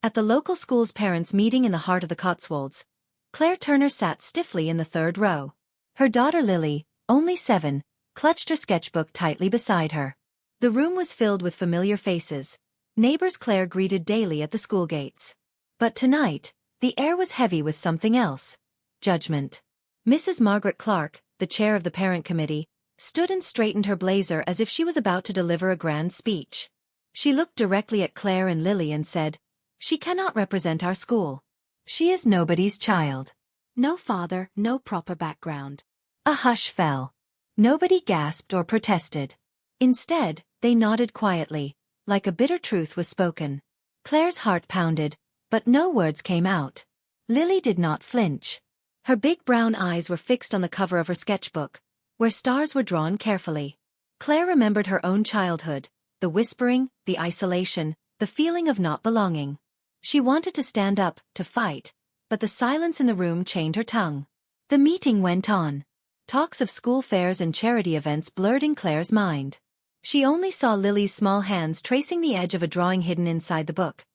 At the local school's parents' meeting in the heart of the Cotswolds, Claire Turner sat stiffly in the third row. Her daughter Lily, only 7, clutched her sketchbook tightly beside her. The room was filled with familiar faces, neighbors Claire greeted daily at the school gates. But tonight, the air was heavy with something else: judgment. Mrs. Margaret Clark, the chair of the parent committee, stood and straightened her blazer as if she was about to deliver a grand speech. She looked directly at Claire and Lily and said, "She cannot represent our school. She is nobody's child. No father, no proper background." A hush fell. Nobody gasped or protested. Instead, they nodded quietly, like a bitter truth was spoken. Claire's heart pounded, but no words came out. Lily did not flinch. Her big brown eyes were fixed on the cover of her sketchbook, where stars were drawn carefully. Claire remembered her own childhood, the whispering, the isolation, the feeling of not belonging. She wanted to stand up, to fight, but the silence in the room chained her tongue. The meeting went on. Talks of school fairs and charity events blurred in Claire's mind. She only saw Lily's small hands tracing the edge of a drawing hidden inside the book.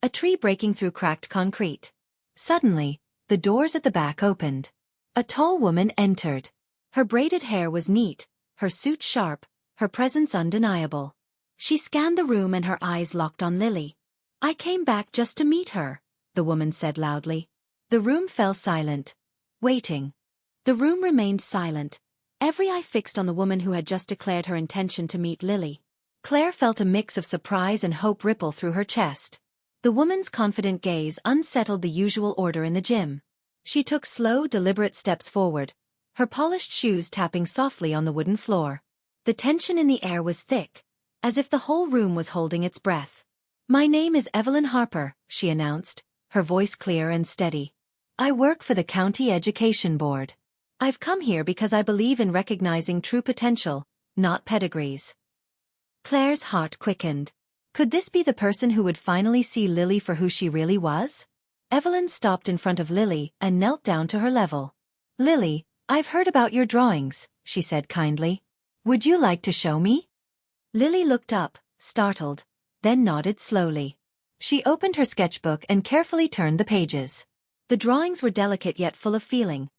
A tree breaking through cracked concrete. Suddenly, the doors at the back opened. A tall woman entered. Her braided hair was neat, her suit sharp, her presence undeniable. She scanned the room and her eyes locked on Lily. "I came back just to meet her," the woman said loudly. The room fell silent, waiting. The room remained silent, every eye fixed on the woman who had just declared her intention to meet Lily. Claire felt a mix of surprise and hope ripple through her chest. The woman's confident gaze unsettled the usual order in the gym. She took slow, deliberate steps forward, her polished shoes tapping softly on the wooden floor. The tension in the air was thick, as if the whole room was holding its breath. "My name is Evelyn Harper," she announced, her voice clear and steady. "I work for the County Education Board. I've come here because I believe in recognizing true potential, not pedigrees." Claire's heart quickened. Could this be the person who would finally see Lily for who she really was? Evelyn stopped in front of Lily and knelt down to her level. "Lily, I've heard about your drawings," she said kindly. "Would you like to show me?" Lily looked up, startled, then nodded slowly. She opened her sketchbook and carefully turned the pages. The drawings were delicate yet full of feeling.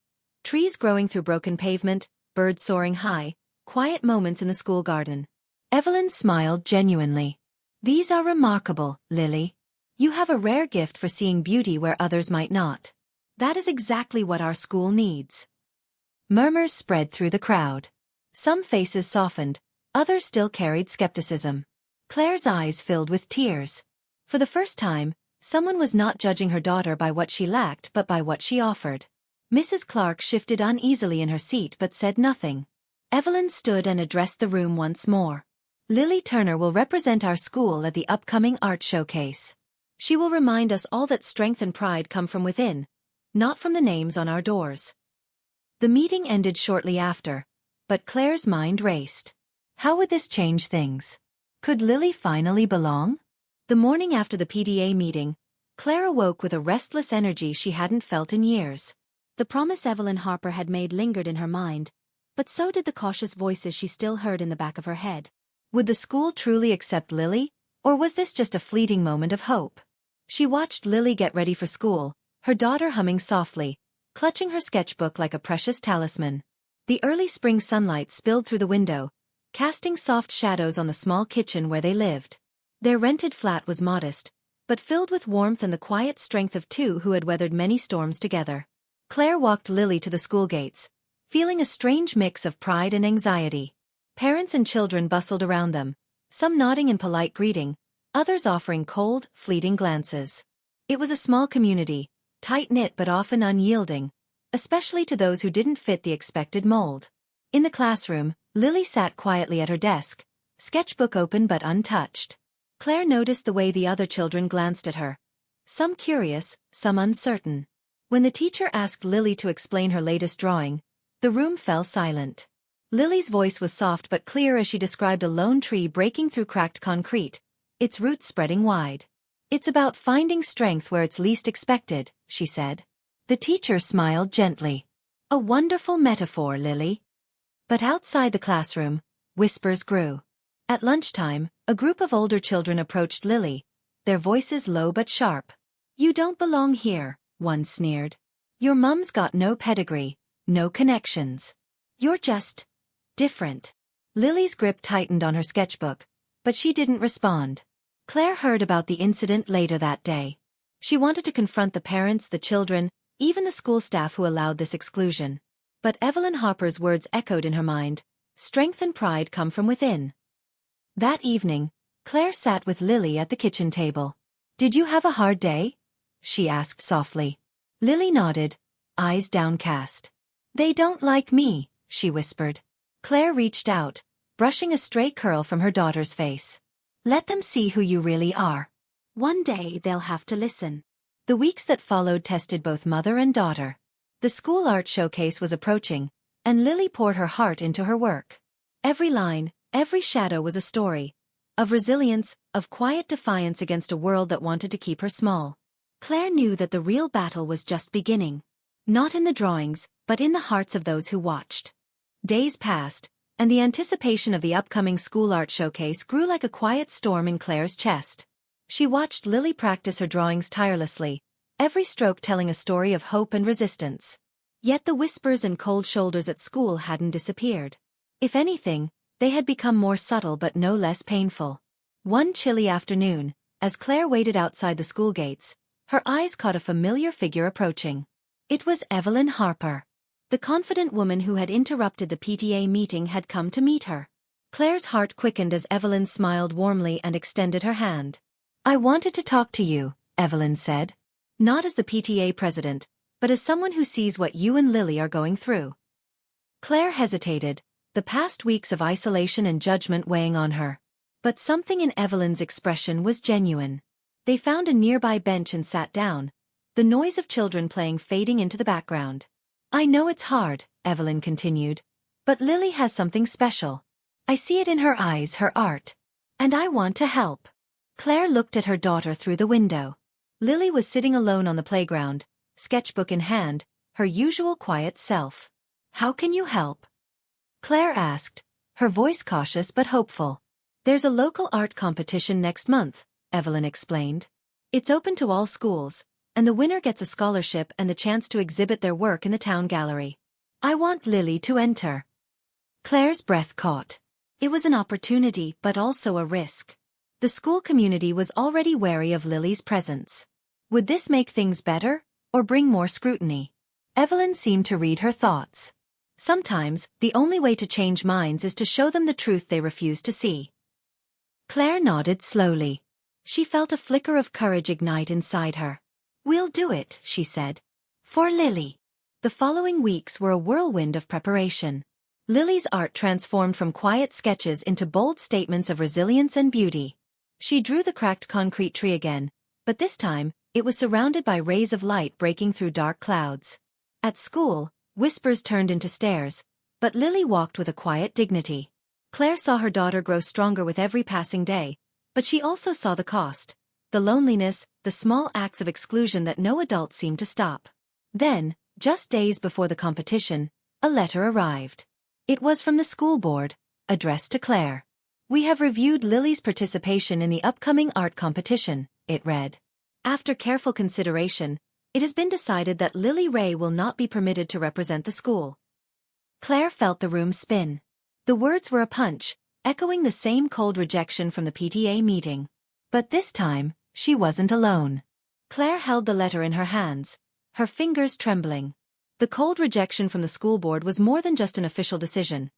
Trees growing through broken pavement, birds soaring high, quiet moments in the school garden. Evelyn smiled genuinely. "These are remarkable, Lily. You have a rare gift for seeing beauty where others might not. That is exactly what our school needs." Murmurs spread through the crowd. Some faces softened, others still carried skepticism. Claire's eyes filled with tears. For the first time, someone was not judging her daughter by what she lacked but by what she offered. Mrs. Clark shifted uneasily in her seat but said nothing. Evelyn stood and addressed the room once more. "Lily Turner will represent our school at the upcoming art showcase. She will remind us all that strength and pride come from within, not from the names on our doors." The meeting ended shortly after, but Claire's mind raced. How would this change things? Could Lily finally belong? The morning after the PDA meeting, Claire awoke with a restless energy she hadn't felt in years. The promise Evelyn Harper had made lingered in her mind, but so did the cautious voices she still heard in the back of her head. Would the school truly accept Lily, or was this just a fleeting moment of hope? She watched Lily get ready for school, her daughter humming softly, clutching her sketchbook like a precious talisman. The early spring sunlight spilled through the window, casting soft shadows on the small kitchen where they lived. Their rented flat was modest, but filled with warmth and the quiet strength of two who had weathered many storms together. Claire walked Lily to the school gates, feeling a strange mix of pride and anxiety. Parents and children bustled around them, some nodding in polite greeting, others offering cold, fleeting glances. It was a small community, tight-knit but often unyielding, especially to those who didn't fit the expected mold. In the classroom, Lily sat quietly at her desk, sketchbook open but untouched. Claire noticed the way the other children glanced at her, some curious, some uncertain. When the teacher asked Lily to explain her latest drawing, the room fell silent. Lily's voice was soft but clear as she described a lone tree breaking through cracked concrete, its roots spreading wide. "It's about finding strength where it's least expected," she said. The teacher smiled gently. "A wonderful metaphor, Lily." But outside the classroom, whispers grew. At lunchtime, a group of older children approached Lily, their voices low but sharp. "You don't belong here," one sneered. "Your mum's got no pedigree, no connections. You're just different." Lily's grip tightened on her sketchbook, but she didn't respond. Claire heard about the incident later that day. She wanted to confront the parents, the children, even the school staff who allowed this exclusion. But Evelyn Harper's words echoed in her mind. Strength and pride come from within. That evening, Claire sat with Lily at the kitchen table. "Did you have a hard day?" she asked softly. Lily nodded, eyes downcast. "They don't like me," she whispered. Claire reached out, brushing a stray curl from her daughter's face. "Let them see who you really are. One day they'll have to listen." The weeks that followed tested both mother and daughter. The school art showcase was approaching, and Lily poured her heart into her work. Every line, every shadow was a story. Of resilience, of quiet defiance against a world that wanted to keep her small. Claire knew that the real battle was just beginning. Not in the drawings, but in the hearts of those who watched. Days passed, and the anticipation of the upcoming school art showcase grew like a quiet storm in Claire's chest. She watched Lily practice her drawings tirelessly, every stroke telling a story of hope and resistance. Yet the whispers and cold shoulders at school hadn't disappeared. If anything, they had become more subtle but no less painful. One chilly afternoon, as Claire waited outside the school gates, her eyes caught a familiar figure approaching. It was Evelyn Harper. The confident woman who had interrupted the PTA meeting had come to meet her. Claire's heart quickened as Evelyn smiled warmly and extended her hand. "I wanted to talk to you," Evelyn said. "Not as the PTA president, but as someone who sees what you and Lily are going through." Claire hesitated, the past weeks of isolation and judgment weighing on her. But something in Evelyn's expression was genuine. They found a nearby bench and sat down, the noise of children playing fading into the background. "I know it's hard," Evelyn continued, "but Lily has something special. I see it in her eyes, her art. And I want to help." Claire looked at her daughter through the window. Lily was sitting alone on the playground, sketchbook in hand, her usual quiet self. "How can you help?" Claire asked, her voice cautious but hopeful. "There's a local art competition next month," Evelyn explained. "It's open to all schools, and the winner gets a scholarship and the chance to exhibit their work in the town gallery. I want Lily to enter." Claire's breath caught. It was an opportunity but also a risk. The school community was already wary of Lily's presence. Would this make things better, or bring more scrutiny? Evelyn seemed to read her thoughts. Sometimes, the only way to change minds is to show them the truth they refuse to see. Claire nodded slowly. She felt a flicker of courage ignite inside her. "We'll do it," she said. "For Lily." The following weeks were a whirlwind of preparation. Lily's art transformed from quiet sketches into bold statements of resilience and beauty. She drew the cracked concrete tree again, but this time, it was surrounded by rays of light breaking through dark clouds. At school, whispers turned into stares, but Lily walked with a quiet dignity. Claire saw her daughter grow stronger with every passing day, but she also saw the cost, the loneliness, the small acts of exclusion that no adult seemed to stop. Then, just days before the competition, a letter arrived. It was from the school board, addressed to Claire. "We have reviewed Lily's participation in the upcoming art competition," it read. "After careful consideration, it has been decided that Lily Ray will not be permitted to represent the school." Claire felt the room spin. The words were a punch, echoing the same cold rejection from the PTA meeting. But this time, she wasn't alone. Claire held the letter in her hands, her fingers trembling. The cold rejection from the school board was more than just an official decision.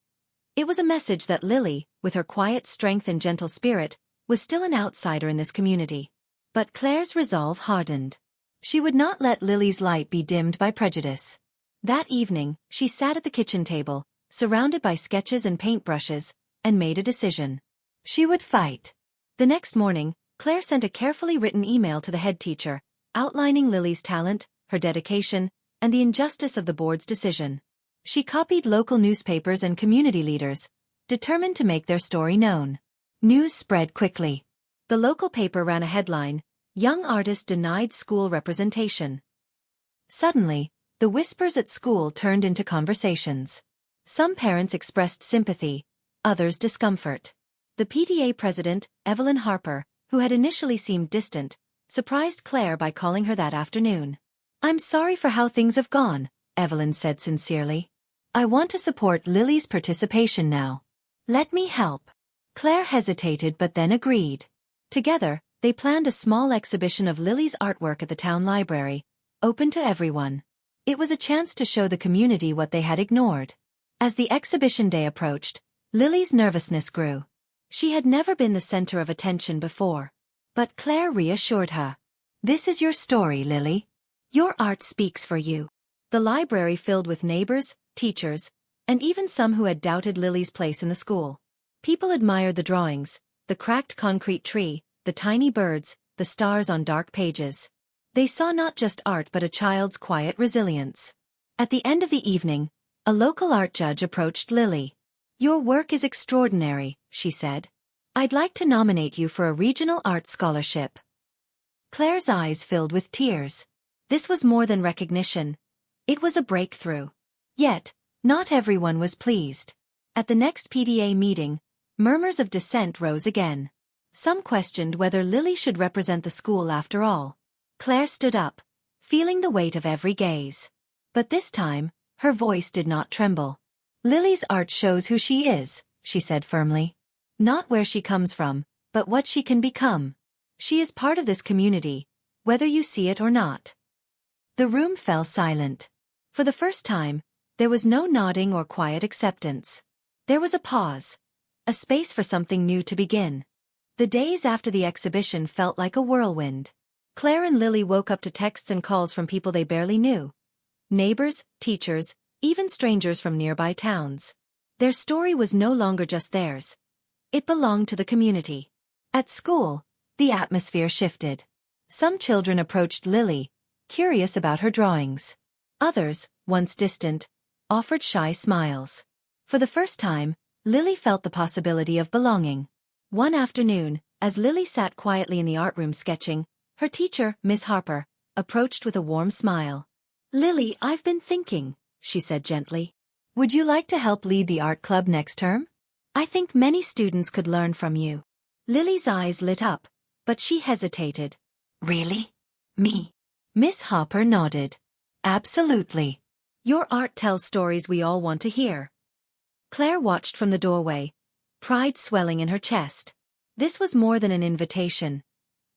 It was a message that Lily, with her quiet strength and gentle spirit, was still an outsider in this community. But Claire's resolve hardened. She would not let Lily's light be dimmed by prejudice. That evening, she sat at the kitchen table, surrounded by sketches and paintbrushes, and made a decision. She would fight. The next morning, Claire sent a carefully written email to the head teacher, outlining Lily's talent, her dedication, and the injustice of the board's decision. She copied local newspapers and community leaders, determined to make their story known. News spread quickly. The local paper ran a headline, "Young Artist Denied School Representation." Suddenly, the whispers at school turned into conversations. Some parents expressed sympathy, others discomfort. The PTA president, Evelyn Harper, who had initially seemed distant, surprised Claire by calling her that afternoon. "I'm sorry for how things have gone," Evelyn said sincerely. "I want to support Lily's participation now. Let me help." Claire hesitated but then agreed. Together, they planned a small exhibition of Lily's artwork at the town library, open to everyone. It was a chance to show the community what they had ignored. As the exhibition day approached, Lily's nervousness grew. She had never been the center of attention before. But Claire reassured her. "This is your story, Lily. Your art speaks for you." The library filled with neighbors, teachers, and even some who had doubted Lily's place in the school. People admired the drawings, the cracked concrete tree, the tiny birds, the stars on dark pages. They saw not just art but a child's quiet resilience. At the end of the evening, a local art judge approached Lily. "Your work is extraordinary," she said. "I'd like to nominate you for a regional art scholarship." Claire's eyes filled with tears. This was more than recognition. It was a breakthrough. Yet, not everyone was pleased. At the next PTA meeting, murmurs of dissent rose again. Some questioned whether Lily should represent the school after all. Claire stood up, feeling the weight of every gaze. But this time, her voice did not tremble. "Lily's art shows who she is," she said firmly. "Not where she comes from, but what she can become. She is part of this community, whether you see it or not." The room fell silent. For the first time, there was no nodding or quiet acceptance. There was a pause, a space for something new to begin. The days after the exhibition felt like a whirlwind. Claire and Lily woke up to texts and calls from people they barely knew. Neighbors, teachers, even strangers from nearby towns. Their story was no longer just theirs. It belonged to the community. At school, the atmosphere shifted. Some children approached Lily, curious about her drawings. Others, once distant, offered shy smiles. For the first time, Lily felt the possibility of belonging. One afternoon, as Lily sat quietly in the art room sketching, her teacher, Miss Harper, approached with a warm smile. "Lily, I've been thinking," she said gently. "Would you like to help lead the art club next term? I think many students could learn from you." Lily's eyes lit up, but she hesitated. "Really? Me?" Miss Harper nodded. "Absolutely. Your art tells stories we all want to hear." Claire watched from the doorway, pride swelling in her chest. This was more than an invitation.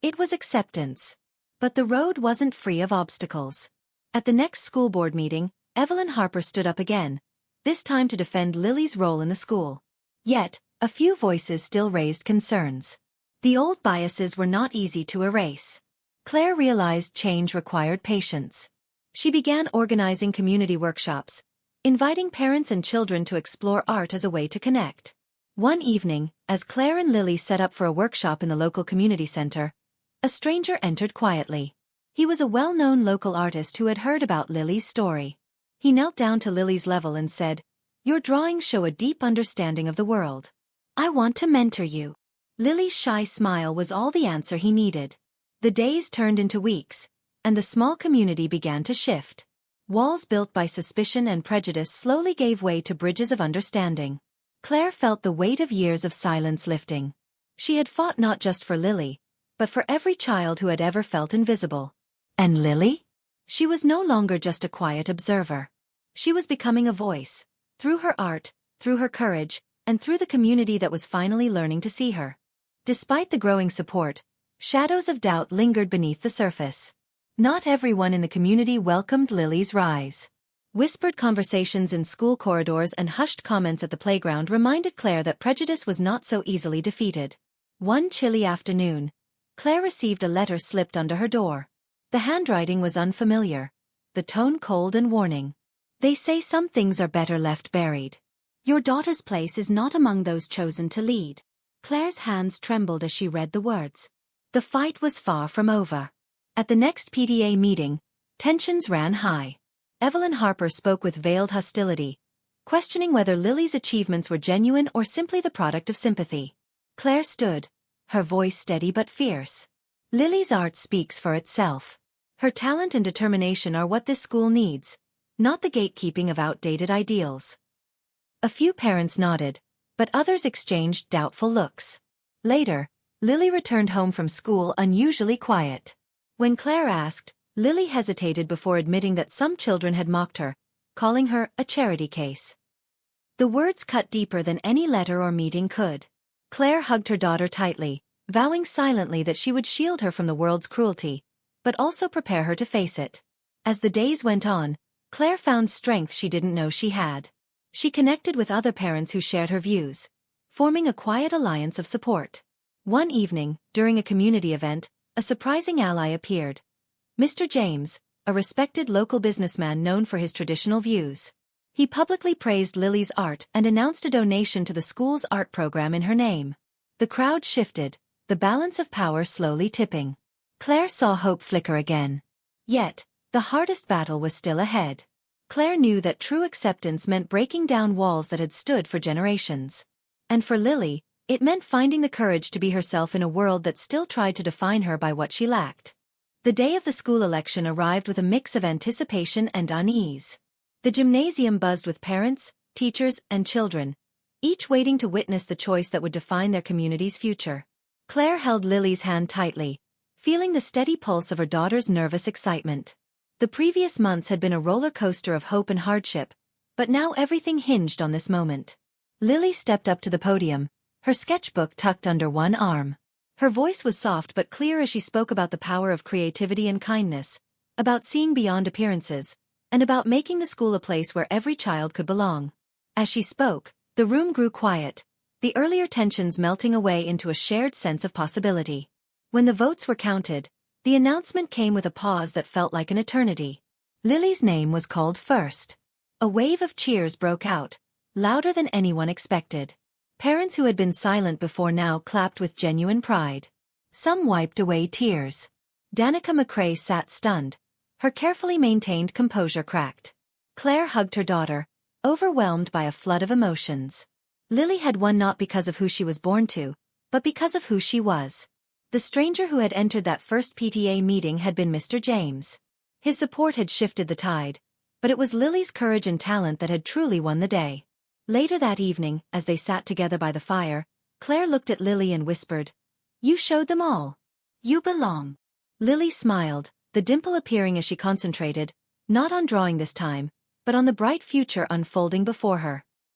It was acceptance. But the road wasn't free of obstacles. At the next school board meeting, Evelyn Harper stood up again, this time to defend Lily's role in the school. Yet, a few voices still raised concerns. The old biases were not easy to erase. Claire realized change required patience. She began organizing community workshops, inviting parents and children to explore art as a way to connect. One evening, as Claire and Lily set up for a workshop in the local community center, a stranger entered quietly. He was a well-known local artist who had heard about Lily's story. He knelt down to Lily's level and said, "Your drawings show a deep understanding of the world. I want to mentor you." Lily's shy smile was all the answer he needed. The days turned into weeks, and the small community began to shift. Walls built by suspicion and prejudice slowly gave way to bridges of understanding. Claire felt the weight of years of silence lifting. She had fought not just for Lily, but for every child who had ever felt invisible. And Lily? She was no longer just a quiet observer. She was becoming a voice, through her art, through her courage, and through the community that was finally learning to see her. Despite the growing support, shadows of doubt lingered beneath the surface. Not everyone in the community welcomed Lily's rise. Whispered conversations in school corridors and hushed comments at the playground reminded Claire that prejudice was not so easily defeated. One chilly afternoon, Claire received a letter slipped under her door. The handwriting was unfamiliar, the tone cold and warning. "They say some things are better left buried. Your daughter's place is not among those chosen to lead." Claire's hands trembled as she read the words. The fight was far from over. At the next PTA meeting, tensions ran high. Evelyn Harper spoke with veiled hostility, questioning whether Lily's achievements were genuine or simply the product of sympathy. Claire stood, her voice steady but fierce. "Lily's art speaks for itself. Her talent and determination are what this school needs, not the gatekeeping of outdated ideals." A few parents nodded, but others exchanged doubtful looks. Later, Lily returned home from school unusually quiet. When Claire asked, Lily hesitated before admitting that some children had mocked her, calling her a charity case. The words cut deeper than any letter or meeting could. Claire hugged her daughter tightly, vowing silently that she would shield her from the world's cruelty, but also prepare her to face it. As the days went on, Claire found strength she didn't know she had. She connected with other parents who shared her views, forming a quiet alliance of support. One evening, during a community event, a surprising ally appeared. Mr. James, a respected local businessman known for his traditional views. He publicly praised Lily's art and announced a donation to the school's art program in her name. The crowd shifted, the balance of power slowly tipping. Claire saw hope flicker again. Yet, the hardest battle was still ahead. Claire knew that true acceptance meant breaking down walls that had stood for generations. And for Lily, it meant finding the courage to be herself in a world that still tried to define her by what she lacked. The day of the school election arrived with a mix of anticipation and unease. The gymnasium buzzed with parents, teachers, and children, each waiting to witness the choice that would define their community's future. Claire held Lily's hand tightly, feeling the steady pulse of her daughter's nervous excitement. The previous months had been a roller coaster of hope and hardship, but now everything hinged on this moment. Lily stepped up to the podium, her sketchbook tucked under one arm. Her voice was soft but clear as she spoke about the power of creativity and kindness, about seeing beyond appearances, and about making the school a place where every child could belong. As she spoke, the room grew quiet, the earlier tensions melting away into a shared sense of possibility. When the votes were counted, the announcement came with a pause that felt like an eternity. Lily's name was called first. A wave of cheers broke out, louder than anyone expected. Parents who had been silent before now clapped with genuine pride. Some wiped away tears. Danica McCrae sat stunned, her carefully maintained composure cracked. Claire hugged her daughter, overwhelmed by a flood of emotions. Lily had won not because of who she was born to, but because of who she was. The stranger who had entered that first PTA meeting had been Mr. James. His support had shifted the tide, but it was Lily's courage and talent that had truly won the day. Later that evening, as they sat together by the fire, Claire looked at Lily and whispered, "You showed them all. You belong." Lily smiled, the dimple appearing as she concentrated, not on drawing this time, but on the bright future unfolding before her.